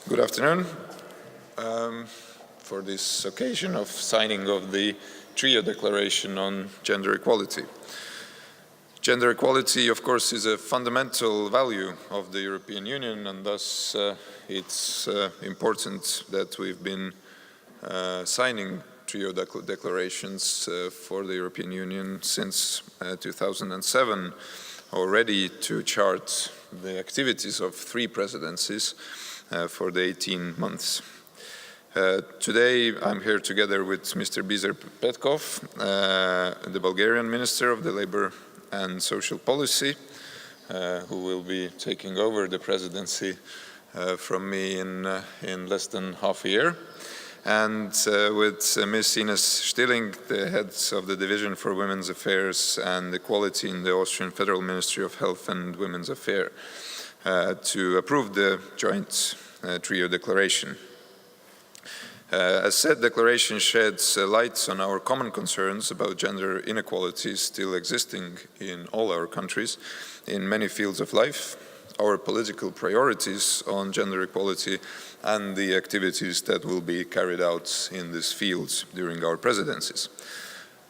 Good afternoon. For this occasion of signing of the Trio Declaration on Gender Equality. Gender equality, of course, is a fundamental value of the European Union, and thus it's important that we've been signing Trio declarations for the European Union since 2007, already to chart the activities of 3 presidencies for the 18 months. Today I'm here together with Mr. Bizar Petkov, the Bulgarian Minister of the Labour and Social Policy, who will be taking over the presidency from me in less than half a year, and with Ms. Ines Stilling, the head of the Division for Women's Affairs and Equality in the Austrian Federal Ministry of Health and Women's Affairs, to approve the joint Trio Declaration. As said, declaration sheds light on our common concerns about gender inequalities still existing in all our countries in many fields of life, our political priorities on gender equality, and the activities that will be carried out in these fields during our presidencies.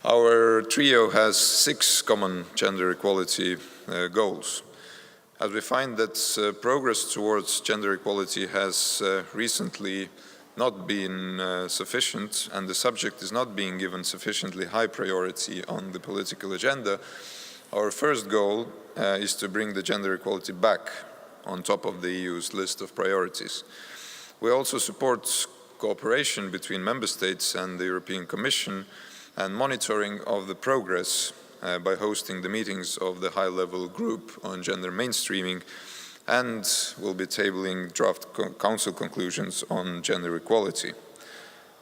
Our trio has 6 common gender equality goals. As we find that progress towards gender equality has recently not been sufficient, and the subject is not being given sufficiently high priority on the political agenda, our first goal is to bring the gender equality back on top of the EU's list of priorities. We also support cooperation between member states and the European Commission and monitoring of the progress by hosting the meetings of the high-level group on gender mainstreaming, and will be tabling draft council conclusions on gender equality.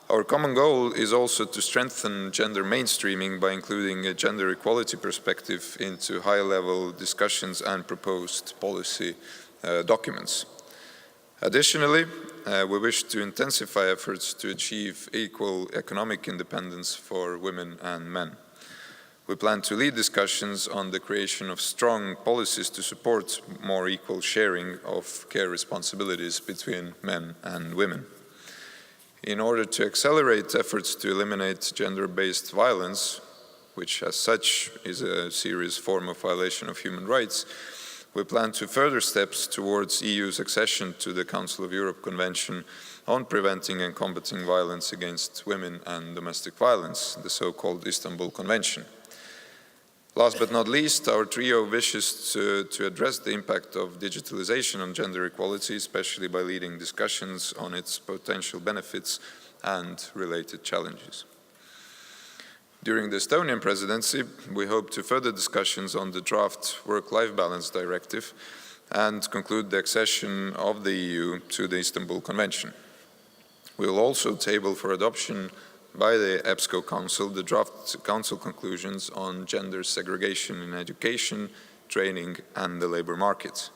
Our common goal is also to strengthen gender mainstreaming by including a gender equality perspective into high-level discussions and proposed policy documents. Additionally, we wish to intensify efforts to achieve equal economic independence for women and men. We plan to lead discussions on the creation of strong policies to support more equal sharing of care responsibilities between men and women. In order to accelerate efforts to eliminate gender-based violence, which as such is a serious form of violation of human rights, we plan to further steps towards EU's accession to the Council of Europe Convention on Preventing and Combating Violence Against Women and Domestic Violence, the so-called Istanbul Convention. Last but not least, our trio wishes to address the impact of digitalization on gender equality, especially by leading discussions on its potential benefits and related challenges. During the Estonian presidency, we hope to further discussions on the draft Work-Life Balance Directive and conclude the accession of the EU to the Istanbul Convention. We will also table for adoption by the EPSCO Council the draft Council conclusions on gender segregation in education, training and the labour market.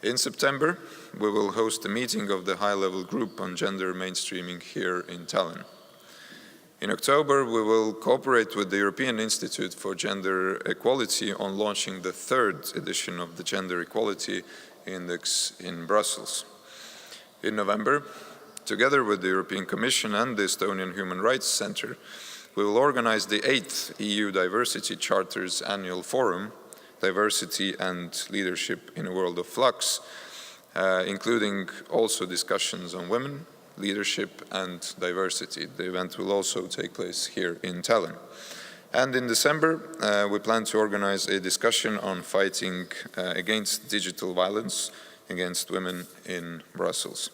In September, we will host a meeting of the high-level group on gender mainstreaming here in Tallinn. In October, we will cooperate with the European Institute for Gender Equality on launching the 3rd edition of the Gender Equality Index in Brussels. In November, together with the European Commission and the Estonian Human Rights Centre, we will organize the 8th EU Diversity Charter's annual forum, Diversity and Leadership in a World of Flux, including also discussions on women, leadership and diversity. The event will also take place here in Tallinn. And in December, we plan to organize a discussion on fighting against digital violence against women in Brussels.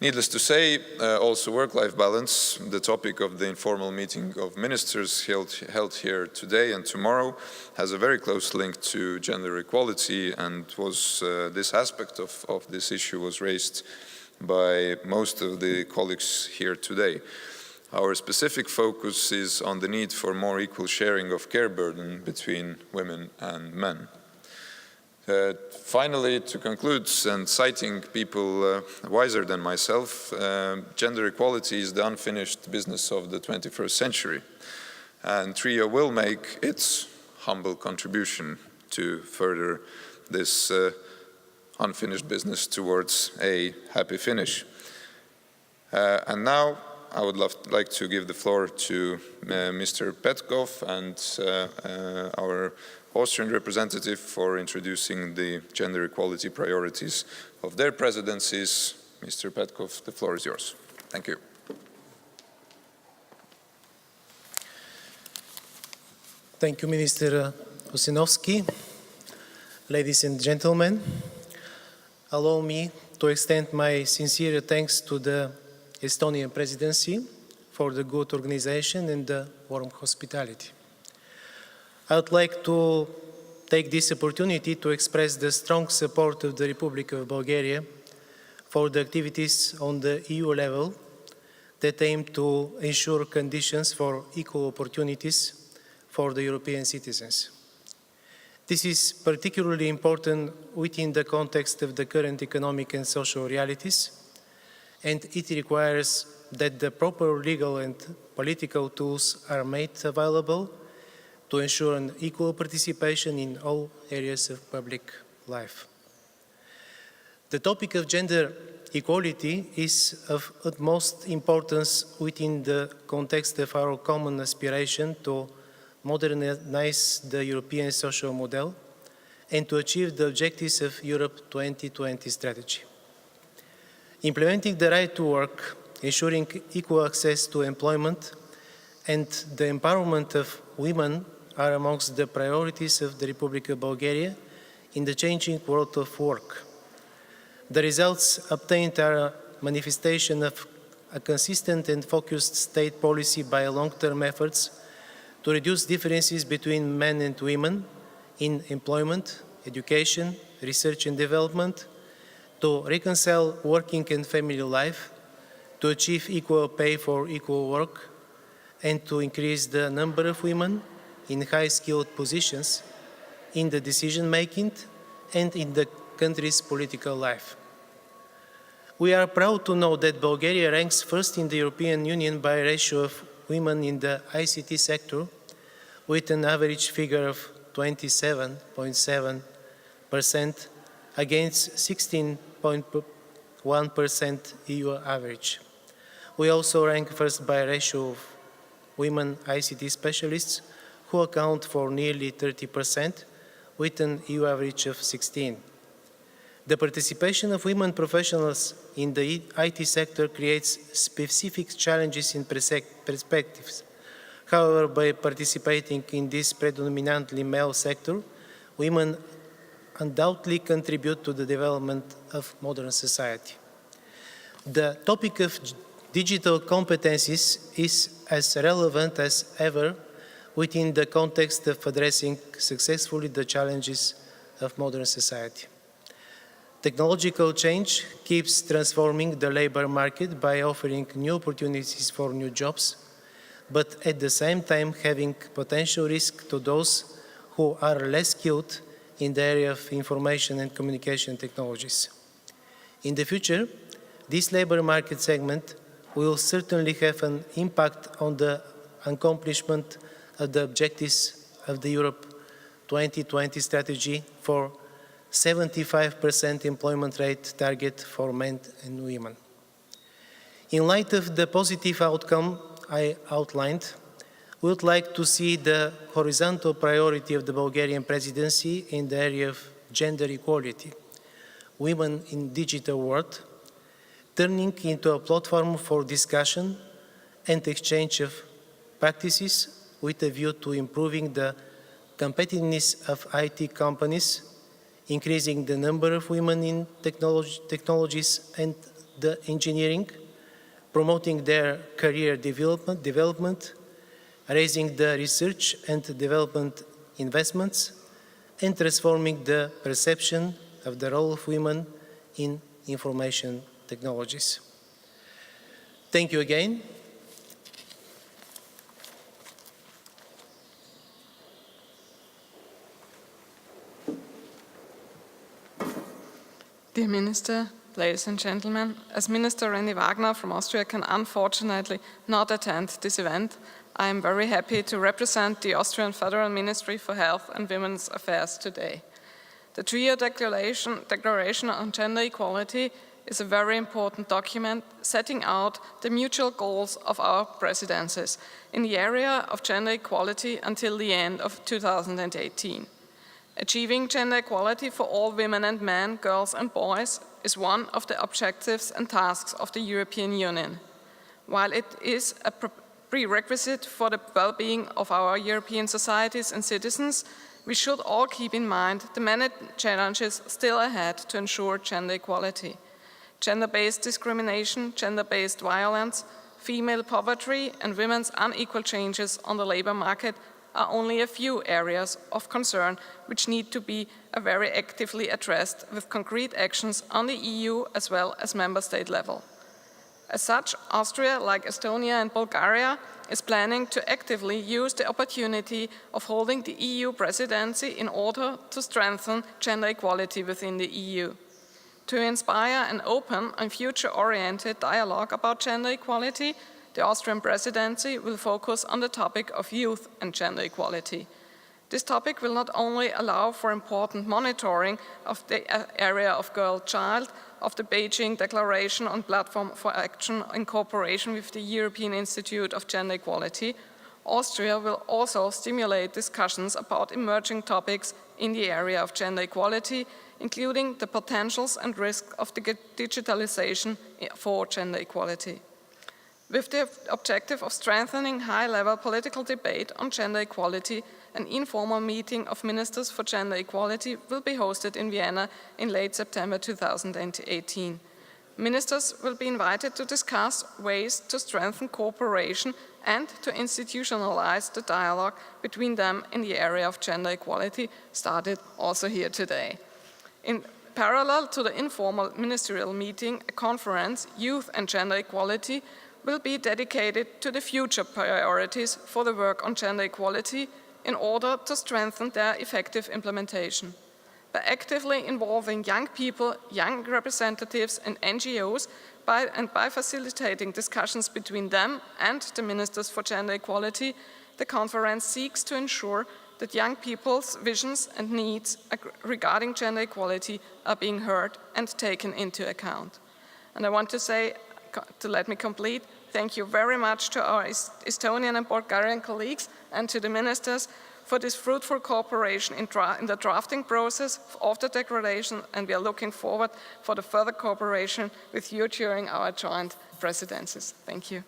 Needless to say, also work-life balance, the topic of the informal meeting of ministers held here today and tomorrow, has a very close link to gender equality, and this aspect of this issue was raised by most of the colleagues here today. Our specific focus is on the need for more equal sharing of care burden between women and men. Finally, to conclude, and citing people wiser than myself, gender equality is the unfinished business of the 21st century, and TRIO will make its humble contribution to further this unfinished business towards a happy finish. And now I would like to give the floor to Mr. Petkov and our Austrian representative for introducing the gender equality priorities of their presidencies. Mr. Petkov, the floor is yours. Thank you. Thank you, Minister Osinovsky. Ladies and gentlemen, allow me to extend my sincere thanks to the Estonian Presidency for the good organization and the warm hospitality. I would like to take this opportunity to express the strong support of the Republic of Bulgaria for the activities on the EU level that aim to ensure conditions for equal opportunities for the European citizens. This is particularly important within the context of the current economic and social realities, and it requires that the proper legal and political tools are made available to ensure an equal participation in all areas of public life. The topic of gender equality is of utmost importance within the context of our common aspiration to modernize the European social model and to achieve the objectives of Europe 2020 strategy. Implementing the right to work, ensuring equal access to employment, and the empowerment of women are amongst the priorities of the Republic of Bulgaria in the changing world of work. The results obtained are a manifestation of a consistent and focused state policy by long-term efforts to reduce differences between men and women in employment, education, research and development, to reconcile working and family life, to achieve equal pay for equal work, and to increase the number of women in high-skilled positions in the decision-making and in the country's political life. We are proud to know that Bulgaria ranks first in the European Union by ratio of women in the ICT sector, with an average figure of 27.7% against 16.1% EU average. We also rank first by ratio of women ICT specialists, who account for nearly 30%, with an EU average of 16%. The participation of women professionals in the IT sector creates specific challenges in perspectives. However, by participating in this predominantly male sector, women undoubtedly contribute to the development of modern society. The topic of digital competencies is as relevant as ever within the context of addressing successfully the challenges of modern society. Technological change keeps transforming the labor market by offering new opportunities for new jobs, but at the same time having potential risk to those who are less skilled in the area of information and communication technologies. In the future, this labor market segment will certainly have an impact on the accomplishment of the objectives of the Europe 2020 strategy for 75% employment rate target for men and women. In light of the positive outcome I outlined, we would like to see the horizontal priority of the Bulgarian presidency in the area of gender equality, women in digital world, turning into a platform for discussion and exchange of practices with a view to improving the competitiveness of IT companies, increasing the number of women in technologies and the engineering, promoting their career development, raising the research and development investments, and transforming the perception of the role of women in information technologies. Thank you again. Dear Minister, ladies and gentlemen, as Minister René Wagner from Austria can unfortunately not attend this event, I am very happy to represent the Austrian Federal Ministry for Health and Women's Affairs today. The Trio Declaration on Gender Equality is a very important document setting out the mutual goals of our presidencies in the area of gender equality until the end of 2018. Achieving gender equality for all women and men, girls and boys is one of the objectives and tasks of the European Union. While it is a prerequisite for the well-being of our European societies and citizens, we should all keep in mind the many challenges still ahead to ensure gender equality. Gender-based discrimination, gender-based violence, female poverty and women's unequal changes on the labour market are only a few areas of concern which need to be very actively addressed with concrete actions on the EU as well as member state level. As such, Austria, like Estonia and Bulgaria, is planning to actively use the opportunity of holding the EU presidency in order to strengthen gender equality within the EU. To inspire an open and future-oriented dialogue about gender equality, the Austrian presidency will focus on the topic of youth and gender equality. This topic will not only allow for important monitoring of the area of girl-child, of the Beijing Declaration on Platform for Action in cooperation with the European Institute of Gender Equality, Austria will also stimulate discussions about emerging topics in the area of gender equality, including the potentials and risks of the digitalization for gender equality. With the objective of strengthening high-level political debate on gender equality, an informal meeting of ministers for gender equality will be hosted in Vienna in late September 2018. Ministers will be invited to discuss ways to strengthen cooperation and to institutionalize the dialogue between them in the area of gender equality, started also here today. In parallel to the informal ministerial meeting, a conference, Youth and Gender Equality, will be dedicated to the future priorities for the work on gender equality in order to strengthen their effective implementation. By actively involving young people, young representatives and NGOs, by facilitating discussions between them and the Ministers for Gender Equality, the conference seeks to ensure that young people's visions and needs regarding gender equality are being heard and taken into account. And I want to say, to let me complete, thank you very much to our Estonian and Bulgarian colleagues and to the ministers for this fruitful cooperation in the drafting process of the declaration, and we are looking forward for the further cooperation with you during our joint presidencies. Thank you.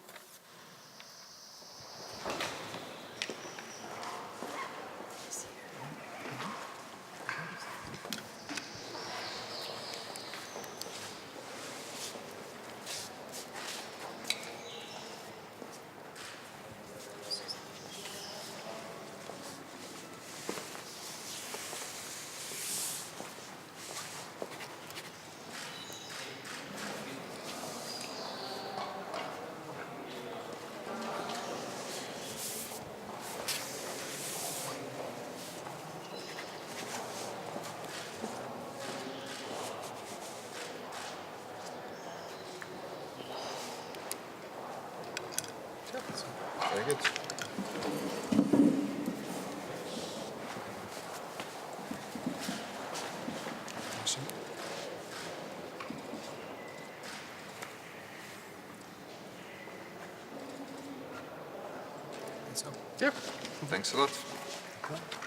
Very good. Yeah, thanks a lot.